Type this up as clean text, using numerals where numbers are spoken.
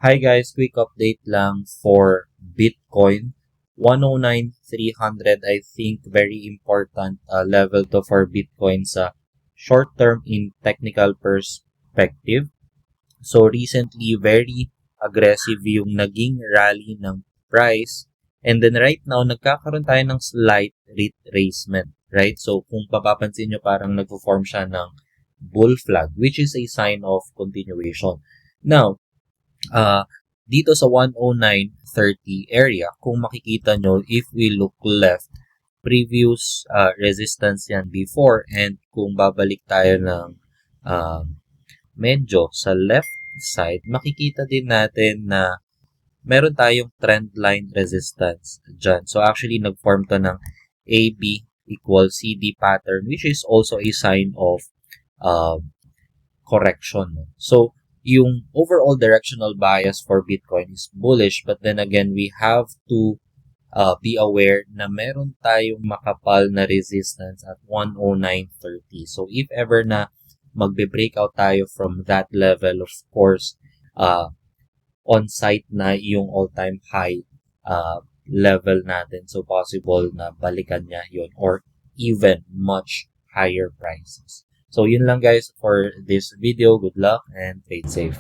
Hi guys, quick update lang for Bitcoin. 109,300, I think very important level to for Bitcoin sa short term in technical perspective. So recently, very aggressive yung naging rally ng price. And then right now, nagkakaroon tayo ng slight retracement, right? So kung papapansin nyo, parang nagpo-form siya ng bull flag, which is a sign of continuation. Now, dito sa 109.30 area, kung makikita nyo, if we look left, previous resistance yan before, and kung babalik tayo ng medyo sa left side, makikita din natin na meron tayong trend line resistance dyan. So actually, nag-form to ng AB equals CD pattern, which is also a sign of correction. So, yung overall directional bias for Bitcoin is bullish, but then again, we have to be aware na meron tayong makapal na resistance at 109.30. So, if ever na magbe-breakout tayo from that level, of course, on-site na yung all-time high level natin. So, possible na balikan niya yun or even much higher prices. So, yun lang guys for this video. Good luck and trade safe.